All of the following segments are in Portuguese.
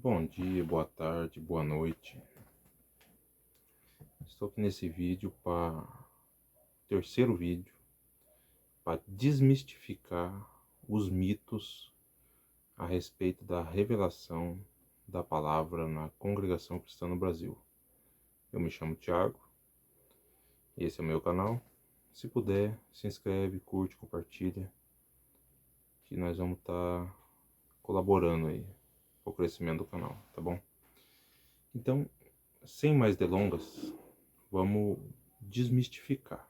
Bom dia, boa tarde, boa noite. Estou aqui nesse vídeo terceiro vídeo para desmistificar os mitos a respeito da revelação da palavra na Congregação Cristã no Brasil. Eu me chamo Thiago, esse é o meu canal. Se puder, se inscreve, curte, compartilha, que nós vamos estar colaborando aí para o crescimento do canal, tá bom? Então, sem mais delongas, vamos desmistificar.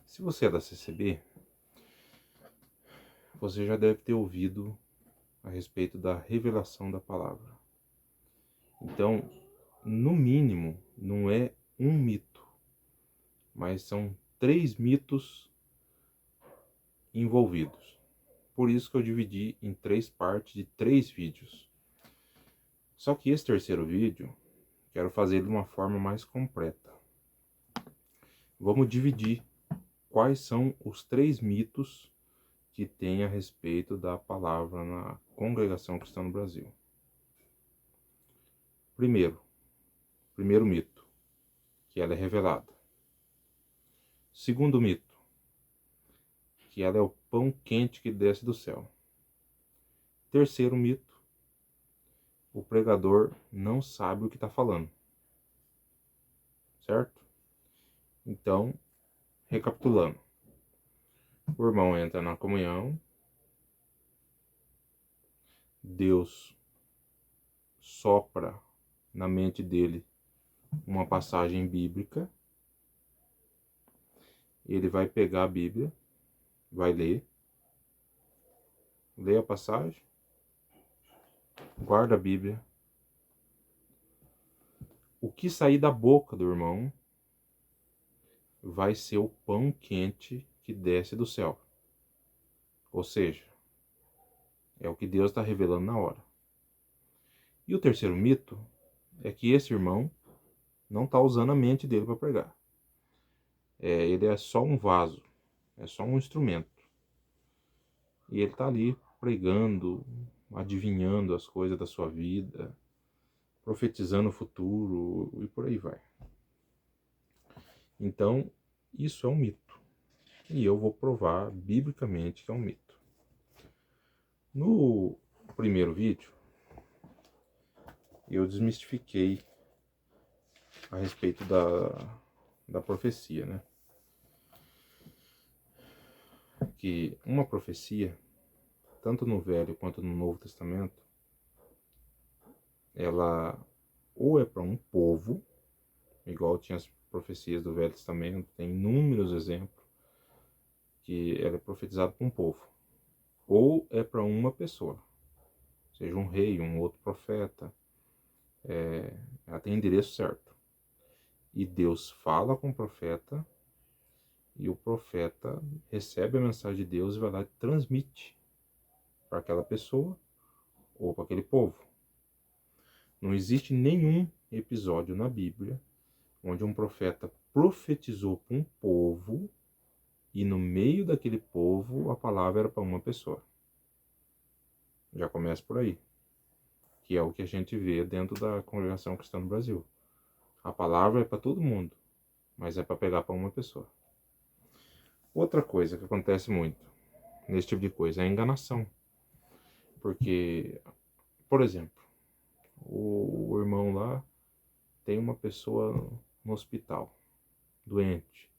Se você é da CCB, você já deve ter ouvido a respeito da revelação da palavra. Então, no mínimo, não é um mito, mas são 3 mitos envolvidos. Por isso que eu dividi em 3 partes de 3 vídeos. Só que esse terceiro vídeo, quero fazer de uma forma mais completa. Vamos dividir quais são os 3 mitos que tem a respeito da palavra na Congregação Cristã no Brasil. Primeiro mito, que ela é revelada. Segundo mito, que ela é o pão quente que desce do céu. Terceiro mito, o pregador não sabe o que está falando. Certo? Então, recapitulando. O irmão entra na comunhão, Deus sopra na mente dele uma passagem bíblica, ele vai pegar a Bíblia, vai ler a passagem, guarda a Bíblia. O que sair da boca do irmão vai ser o pão quente que desce do céu. Ou seja, é o que Deus está revelando na hora. E o terceiro mito é que esse irmão não está usando a mente dele para pregar. Ele é só um vaso, é só um instrumento. E ele está ali pregando, adivinhando as coisas da sua vida, profetizando o futuro e por aí vai. Então, isso é um mito. E eu vou provar biblicamente que é um mito. No primeiro vídeo, eu desmistifiquei a respeito da profecia, né? Que uma profecia, tanto no Velho quanto no Novo Testamento, ela ou é para um povo, igual tinha as profecias do Velho Testamento, tem inúmeros exemplos que ela é profetizada para um povo, ou é para uma pessoa, seja um rei, um outro profeta, ela tem endereço certo. E Deus fala com o profeta, e o profeta recebe a mensagem de Deus e vai lá e transmite para aquela pessoa ou para aquele povo. Não existe nenhum episódio na Bíblia onde um profeta profetizou para um povo e no meio daquele povo a palavra era para uma pessoa. Já começa por aí, que é o que a gente vê dentro da Congregação Cristã no Brasil. A palavra é para todo mundo, mas é para pegar para uma pessoa. Outra coisa que acontece muito nesse tipo de coisa é a enganação. Porque, por exemplo, o irmão lá tem uma pessoa no hospital, doente,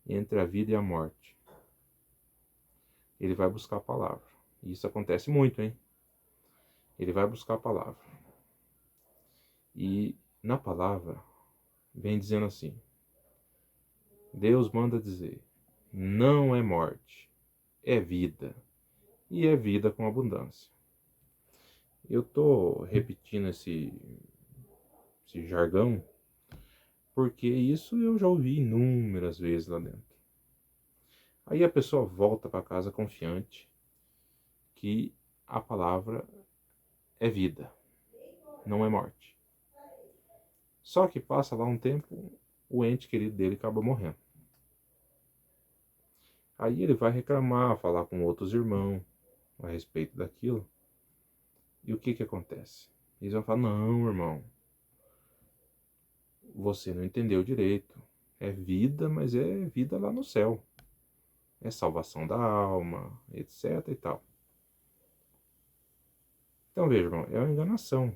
entre a vida e a morte. Ele vai buscar a palavra. E isso acontece muito, hein? Ele vai buscar a palavra. E na palavra vem dizendo assim: Deus manda dizer, não é morte, é vida. E é vida com abundância. Eu tô repetindo esse jargão porque isso eu já ouvi inúmeras vezes lá dentro. Aí a pessoa volta para casa confiante que a palavra é vida, não é morte. Só que passa lá um tempo, o ente querido dele acaba morrendo. Aí ele vai reclamar, falar com outros irmãos a respeito daquilo. E o que acontece? Eles vão falar, não, irmão, você não entendeu direito. É vida, mas é vida lá no céu. É salvação da alma, etc e tal. Então, veja, irmão, é uma enganação.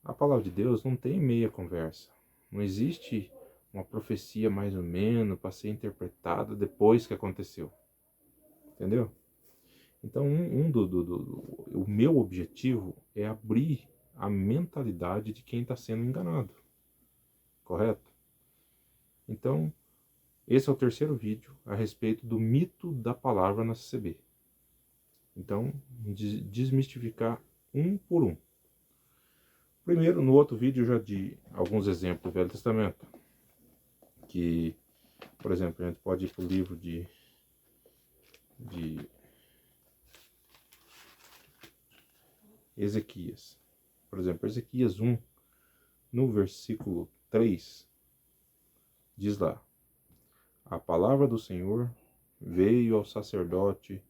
A palavra de Deus não tem meia conversa. Não existe uma profecia mais ou menos para ser interpretada depois que aconteceu. Entendeu? Então, o meu objetivo é abrir a mentalidade de quem está sendo enganado. Correto? Então, esse é o terceiro vídeo a respeito do mito da palavra na CCB. Então, desmistificar um por um. Primeiro, no outro vídeo eu já di alguns exemplos do Velho Testamento. Que, por exemplo, a gente pode ir para o livro de Ezequias. Por exemplo, Ezequias 1, no versículo 3, diz lá: a palavra do Senhor veio ao sacerdote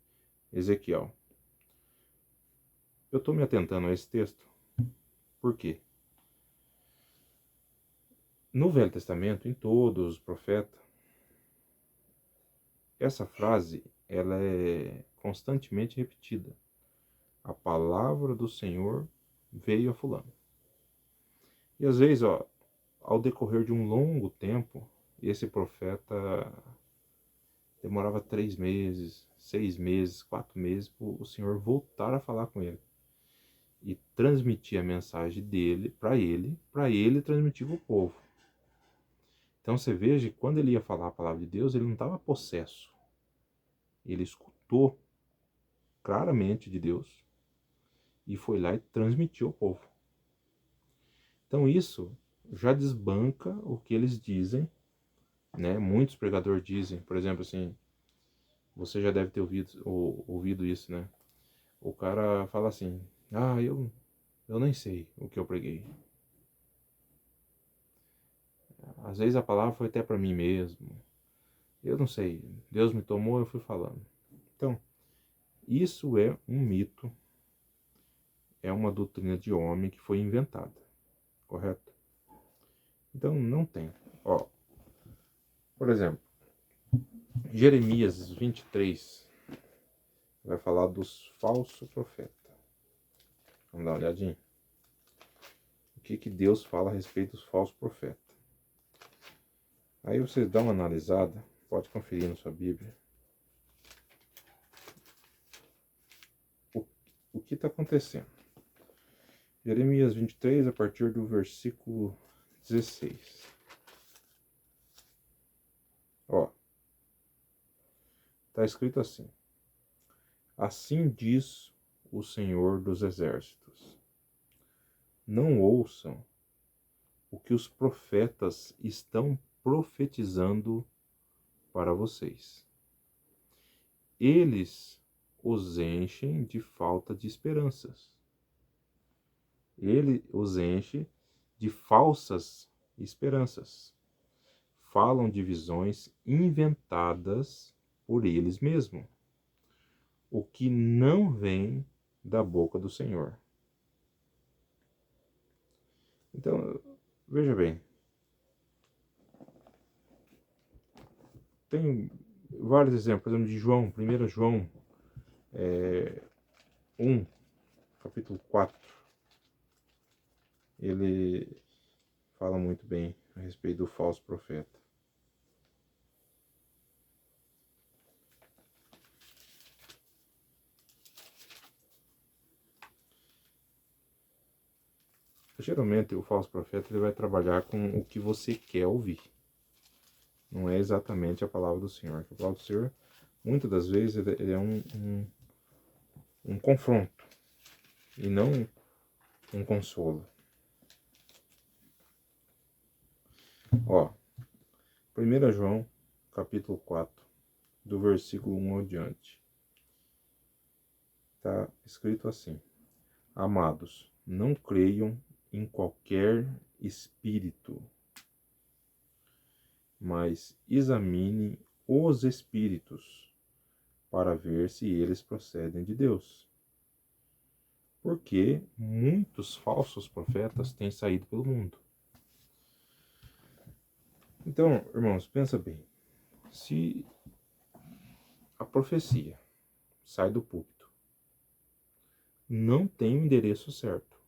Ezequiel. Eu estou me atentando a esse texto, por quê? No Velho Testamento, em todos os profetas, essa frase ela é constantemente repetida. A palavra do Senhor veio a fulano. E às vezes, ao decorrer de um longo tempo, esse profeta demorava 3 meses, 6 meses, 4 meses para o Senhor voltar a falar com ele. E transmitir a mensagem dele para ele transmitir para o povo. Então você veja que quando ele ia falar a palavra de Deus, ele não estava possesso. Ele escutou claramente de Deus e foi lá e transmitiu ao povo. Então isso já desbanca o que eles dizem, né? Muitos pregadores dizem, por exemplo, assim, você já deve ter ouvido isso, né? O cara fala assim, eu nem sei o que eu preguei. Às vezes a palavra foi até para mim mesmo. Eu não sei, Deus me tomou, eu fui falando. Então, isso é um mito, é uma doutrina de homem que foi inventada, correto? Então, não tem. Por exemplo, Jeremias 23 vai falar dos falsos profetas. Vamos dar uma olhadinha. O que Deus fala a respeito dos falsos profetas. Aí vocês dão uma analisada, pode conferir na sua Bíblia. O que está acontecendo? Jeremias 23, a partir do versículo 16. Está escrito assim: assim diz o Senhor dos Exércitos: não ouçam o que os profetas estão profetizando para vocês. Eles os enchem de falta de esperanças. Ele os enche de falsas esperanças. Falam de visões inventadas por eles mesmos, o que não vem da boca do Senhor. Então, veja bem, tem vários exemplos, por exemplo, de João, 1 João 1, capítulo 4, ele fala muito bem a respeito do falso profeta. Geralmente o falso profeta ele vai trabalhar com o que você quer ouvir. Não é exatamente a palavra do Senhor. A palavra do Senhor, muitas das vezes, ele é um confronto e não um consolo. 1 João, capítulo 4, do versículo 1 ao diante. Está escrito assim: amados, não creiam em qualquer espírito, mas examine os espíritos para ver se eles procedem de Deus. Porque muitos falsos profetas têm saído pelo mundo. Então, irmãos, pensa bem. Se a profecia sai do púlpito, não tem o endereço certo.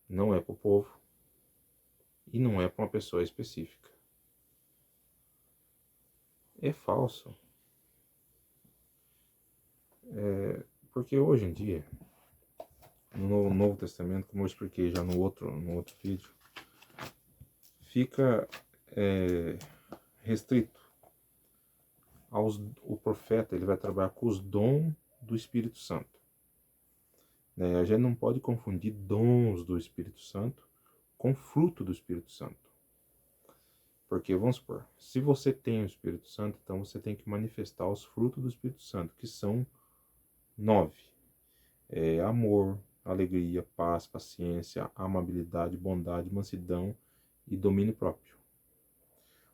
Não é para o povo e não é para uma pessoa específica. É falso. Porque hoje em dia, no Novo Testamento, como eu expliquei já no outro vídeo, fica restrito o profeta. Ele vai trabalhar com os dons do Espírito Santo. A gente não pode confundir dons do Espírito Santo com fruto do Espírito Santo. Porque, vamos supor, se você tem o Espírito Santo, então você tem que manifestar os frutos do Espírito Santo, que são 9. Amor, alegria, paz, paciência, amabilidade, bondade, mansidão e domínio próprio.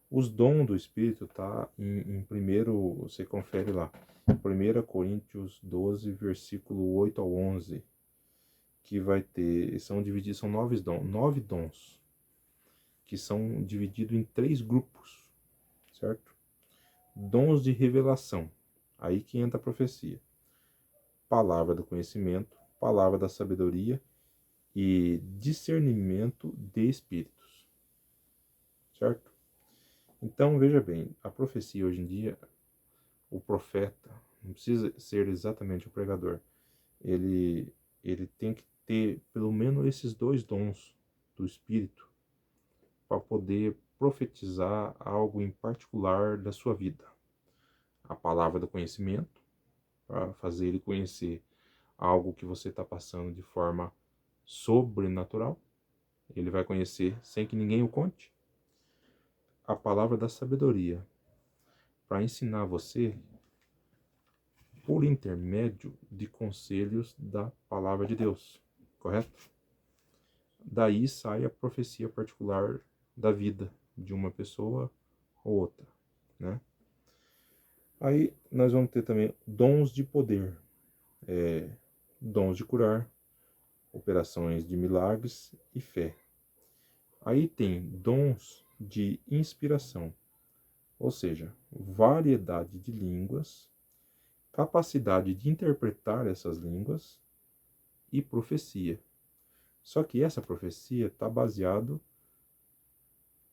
Os dons do Espírito tá em primeiro, você confere lá, 1 Coríntios 12, versículo 8 ao 11, que vai ter, são 9 dons, que são divididos em 3 grupos, certo? Dons de revelação, aí que entra a profecia. Palavra do conhecimento, palavra da sabedoria e discernimento de espíritos, certo? Então, veja bem, a profecia hoje em dia, o profeta, não precisa ser exatamente o pregador, ele tem que ter pelo menos esses 2 dons do Espírito para poder profetizar algo em particular da sua vida. A palavra do conhecimento, para fazer ele conhecer algo que você está passando de forma sobrenatural, ele vai conhecer sem que ninguém o conte. A palavra da sabedoria, para ensinar você por intermédio de conselhos da palavra de Deus, correto? Daí sai a profecia particular da vida de uma pessoa ou outra, né? Aí nós vamos ter também dons de poder, dons de curar, operações de milagres e fé. Aí tem dons de inspiração, ou seja, variedade de línguas, capacidade de interpretar essas línguas e profecia. Só que essa profecia está baseada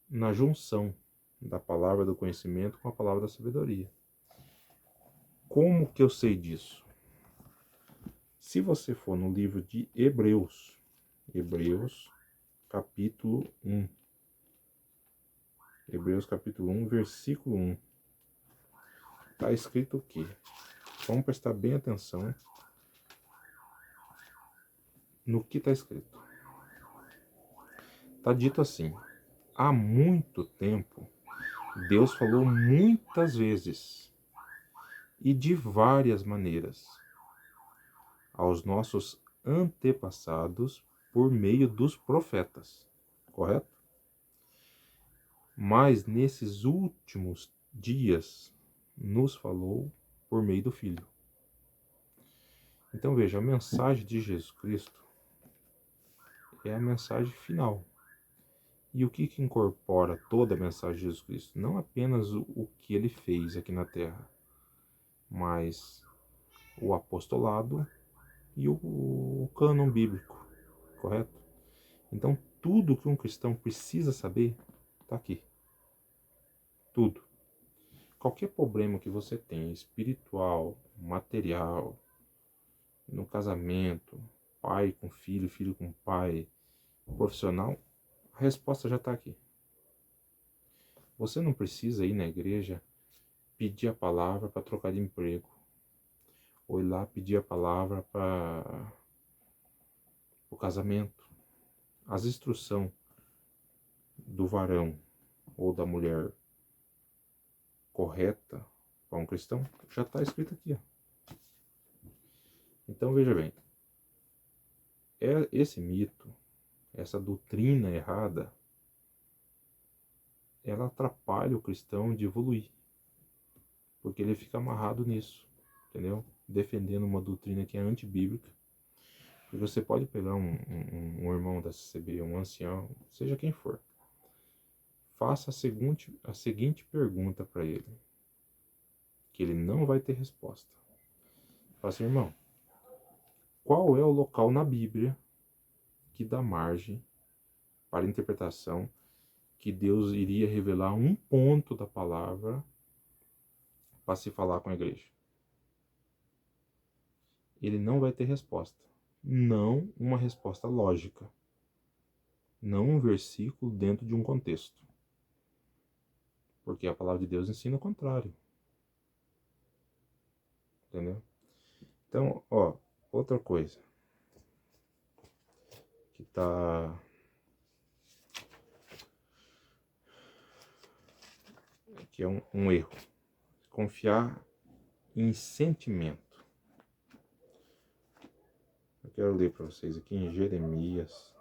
na junção da palavra do conhecimento com a palavra da sabedoria. Como que eu sei disso? Se você for no livro de Hebreus, capítulo 1, Hebreus capítulo 1, versículo 1, está escrito o quê? Vamos prestar bem atenção no que está escrito. Está dito assim: há muito tempo, Deus falou muitas vezes e de várias maneiras aos nossos antepassados por meio dos profetas, correto? Mas nesses últimos dias nos falou por meio do Filho. Então veja, a mensagem de Jesus Cristo é a mensagem final. E o que incorpora toda a mensagem de Jesus Cristo? Não apenas o que ele fez aqui na Terra, mas o apostolado e o cânon bíblico, correto? Então tudo que um cristão precisa saber está aqui. Tudo. Qualquer problema que você tenha, espiritual, material, no casamento, pai com filho, filho com pai, profissional, a resposta já está aqui. Você não precisa ir na igreja pedir a palavra para trocar de emprego, ou ir lá pedir a palavra para o casamento. As instruções do varão ou da mulher correta para um cristão já está escrito aqui. Ó. Então veja bem, esse mito, essa doutrina errada, ela atrapalha o cristão de evoluir, porque ele fica amarrado nisso, entendeu? defendendo uma doutrina que é antibíblica. Porque você pode pegar um irmão da CCB, um ancião, seja quem for, faça a seguinte pergunta para ele, que ele não vai ter resposta. Fala assim, irmão, qual é o local na Bíblia que dá margem para a interpretação que Deus iria revelar um ponto da palavra para se falar com a igreja? Ele não vai ter resposta. Não uma resposta lógica. Não um versículo dentro de um contexto. Porque a palavra de Deus ensina o contrário. Entendeu? Então, outra coisa que que é um erro. Confiar em sentimento. Eu quero ler para vocês aqui em Jeremias,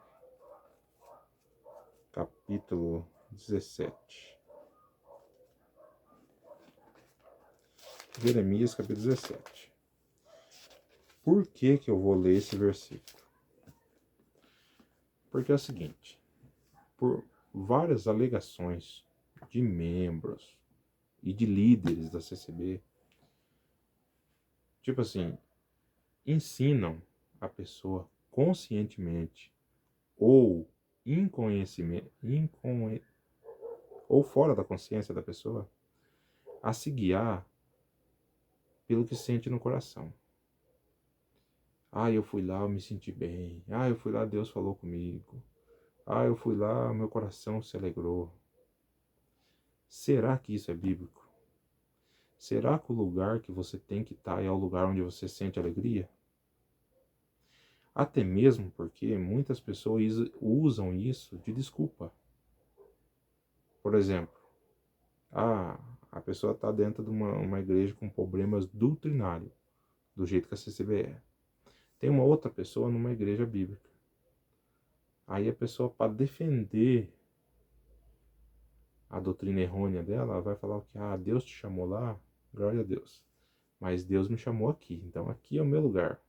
capítulo 17. Jeremias, capítulo 17. Por que eu vou ler esse versículo? Porque é o seguinte, por várias alegações de membros e de líderes da CCB, tipo assim, ensinam a pessoa conscientemente ou ou fora da consciência da pessoa a se guiar pelo que sente no coração. Eu fui lá, eu me senti bem. Eu fui lá, Deus falou comigo. Eu fui lá, meu coração se alegrou. Será que isso é bíblico? Será que o lugar que você tem que estar é o lugar onde você sente alegria? Até mesmo porque muitas pessoas usam isso de desculpa. Por exemplo, a pessoa está dentro de uma igreja com problemas doutrinários, do jeito que a CCB é. Tem uma outra pessoa numa igreja bíblica. Aí a pessoa, para defender a doutrina errônea dela, ela vai falar que Deus te chamou lá, glória a Deus. Mas Deus me chamou aqui, então aqui é o meu lugar.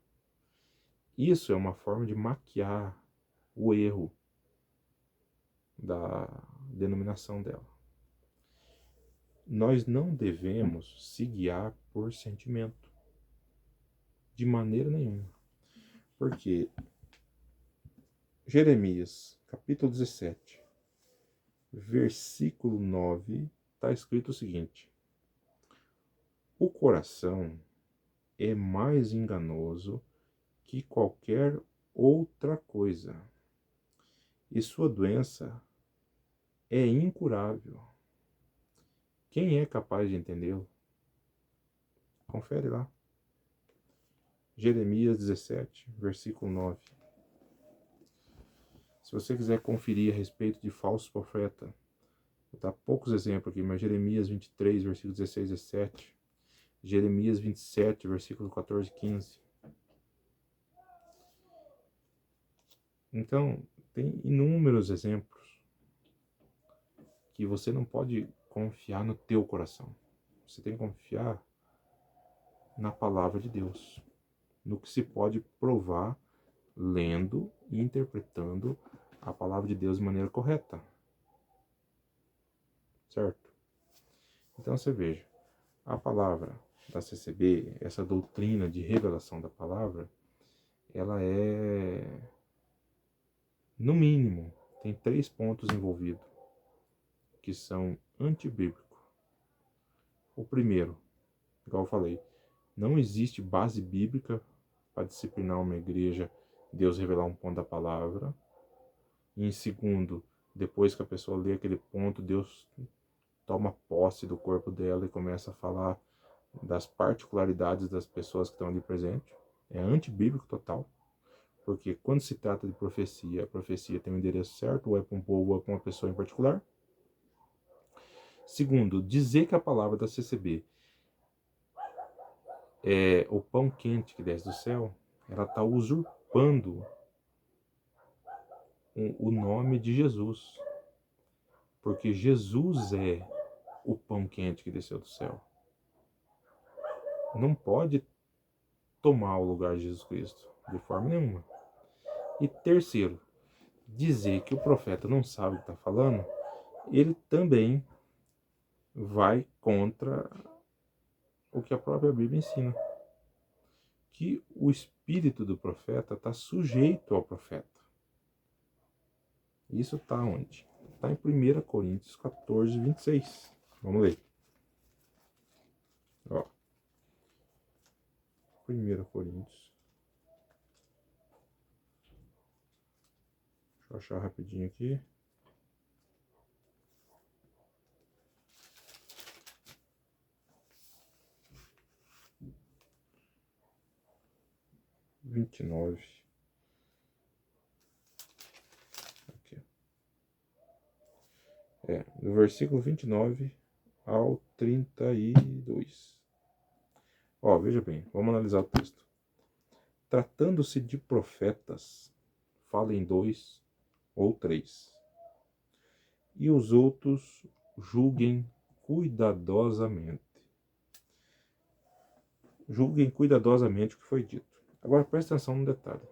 Isso é uma forma de maquiar o erro da denominação dela. Nós não devemos se guiar por sentimento, de maneira nenhuma. Porque Jeremias, capítulo 17, versículo 9, está escrito o seguinte: o coração é mais enganoso que qualquer outra coisa, e sua doença é incurável. Quem é capaz de entendê-lo? Confere lá. Jeremias 17, versículo 9. Se você quiser conferir a respeito de falsos profetas, vou dar poucos exemplos aqui, mas Jeremias 23, versículo 16 e 17. Jeremias 27, versículo 14 e 15. Então, tem inúmeros exemplos que você não pode confiar no teu coração. Você tem que confiar na palavra de Deus, no que se pode provar lendo e interpretando a palavra de Deus de maneira correta. Certo? Então você veja, a palavra da CCB, essa doutrina de revelação da palavra, ela é, no mínimo, tem 3 pontos envolvidos, que são antibíblicos. O primeiro, igual eu falei, não existe base bíblica para disciplinar uma igreja, Deus revelar um ponto da palavra. E em segundo, depois que a pessoa lê aquele ponto, Deus toma posse do corpo dela e começa a falar das particularidades das pessoas que estão ali presentes. É antibíblico total, porque quando se trata de profecia, a profecia tem um endereço certo, ou é para um povo ou é para uma pessoa em particular. Segundo, dizer que a palavra da CCB é o pão quente que desce do céu, ela está usurpando o nome de Jesus, porque Jesus é o pão quente que desceu do céu. Não pode tomar o lugar de Jesus Cristo, de forma nenhuma. E terceiro, dizer que o profeta não sabe o que está falando, ele também vai contra o que a própria Bíblia ensina. Que o espírito do profeta está sujeito ao profeta. Isso está onde? Está em 1 Coríntios 14, 26. Vamos ler. Ó. 1 Coríntios. Deixa eu achar rapidinho aqui. Vinte e nove. Aqui. Do versículo 29 ao 32. Ó, veja bem, vamos analisar o texto. Tratando-se de profetas, falem 2 ou 3, e os outros julguem cuidadosamente. Julguem cuidadosamente o que foi dito. Agora presta atenção no detalhe.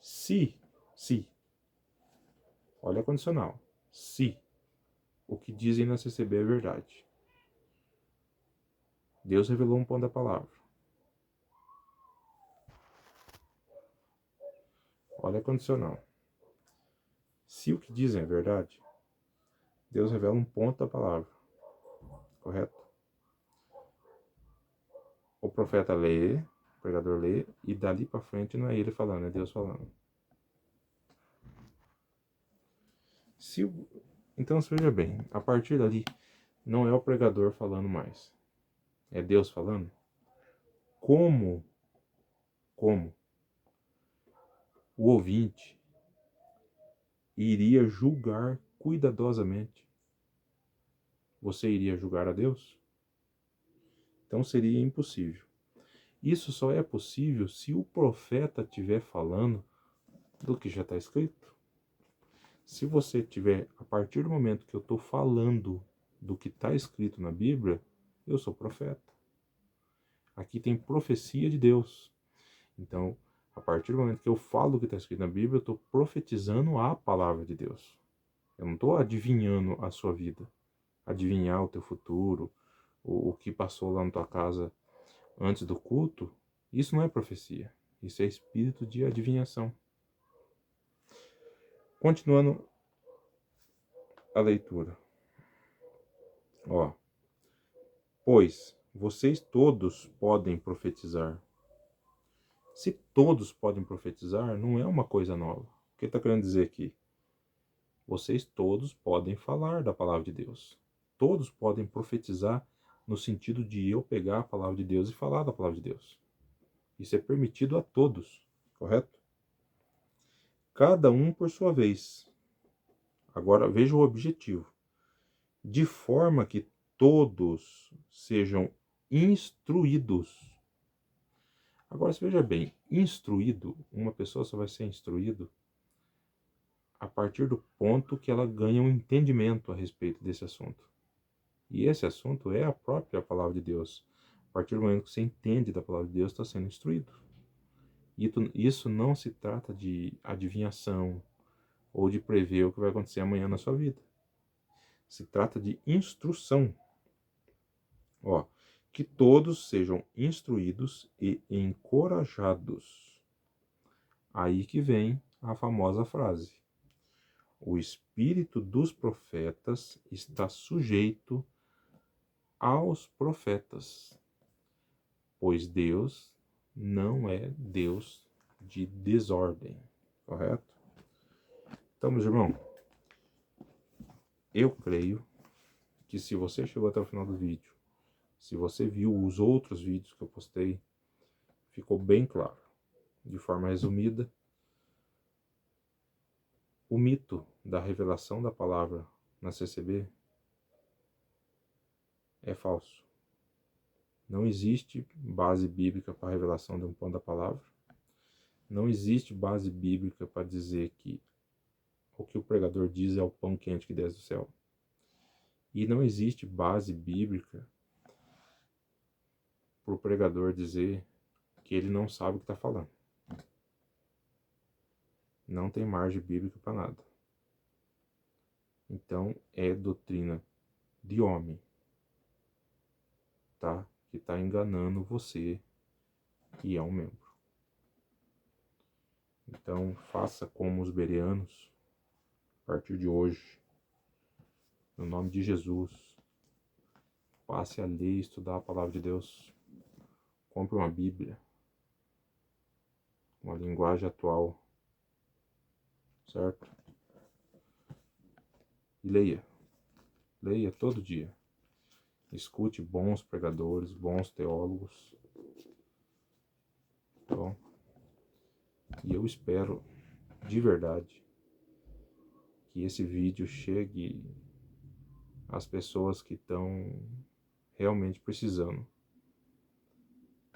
Se, olha a condicional, se o que dizem na CCB é verdade, Deus revelou um ponto da palavra. Olha a condicional. Se o que dizem é verdade, Deus revela um ponto da palavra. Correto? O profeta lê, o pregador lê, e dali para frente não é ele falando, é Deus falando. Então, veja bem, a partir dali, não é o pregador falando mais. É Deus falando. Como o ouvinte iria julgar cuidadosamente? Você iria julgar a Deus? Então seria impossível. Isso só é possível se o profeta estiver falando do que já está escrito. Se você tiver, a partir do momento que eu estou falando do que está escrito na Bíblia, eu sou profeta. Aqui tem profecia de Deus. Então, a partir do momento que eu falo o que está escrito na Bíblia, eu estou profetizando a palavra de Deus. Eu não estou adivinhando a sua vida, adivinhar o teu futuro, o que passou lá na tua casa antes do culto. Isso não é profecia, isso é espírito de adivinhação. Continuando a leitura. Ó, pois vocês todos podem profetizar. Se todos podem profetizar, não é uma coisa nova. O que está querendo dizer aqui? Vocês todos podem falar da palavra de Deus. Todos podem profetizar no sentido de eu pegar a palavra de Deus e falar da palavra de Deus. Isso é permitido a todos, correto? Cada um por sua vez. Agora veja o objetivo. De forma que todos sejam instruídos. Agora, veja bem, instruído, uma pessoa só vai ser instruído a partir do ponto que ela ganha um entendimento a respeito desse assunto. E esse assunto é a própria palavra de Deus. A partir do momento que você entende da palavra de Deus, está sendo instruído. E isso não se trata de adivinhação ou de prever o que vai acontecer amanhã na sua vida. Se trata de instrução. Ó, que todos sejam instruídos e encorajados. Aí que vem a famosa frase: o espírito dos profetas está sujeito aos profetas, pois Deus não é Deus de desordem, correto? Então, meus irmãos, eu creio que se você chegou até o final do vídeo, se você viu os outros vídeos que eu postei, ficou bem claro. De forma resumida, o mito da revelação da palavra na CCB é falso. Não existe base bíblica para a revelação de um ponto da palavra. Não existe base bíblica para dizer que o que o pregador diz é o pão quente que desce do céu. E não existe base bíblica para o pregador dizer que ele não sabe o que está falando. Não tem margem bíblica para nada. Então é doutrina de homem, tá? Que está enganando você, que é um membro. Então faça como os bereanos, a partir de hoje, no nome de Jesus. Passe a ler e estudar a palavra de Deus. Compre uma Bíblia, uma linguagem atual, certo? E leia. Leia todo dia. Escute bons pregadores, bons teólogos. Tá bom? E eu espero, de verdade, que esse vídeo chegue às pessoas que estão realmente precisando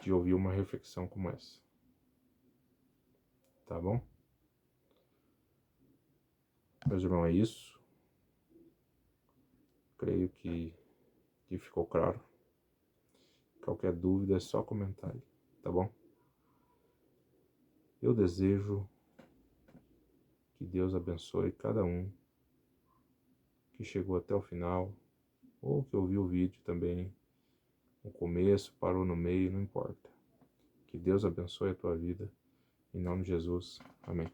de ouvir uma reflexão como essa. Tá bom? Meus irmãos, é isso. Creio que ficou claro. Qualquer dúvida é só comentar aí, tá bom? Eu desejo que Deus abençoe cada um que chegou até o final, ou que ouviu o vídeo também, no começo, parou no meio, não importa. Que Deus abençoe a tua vida. Em nome de Jesus. Amém.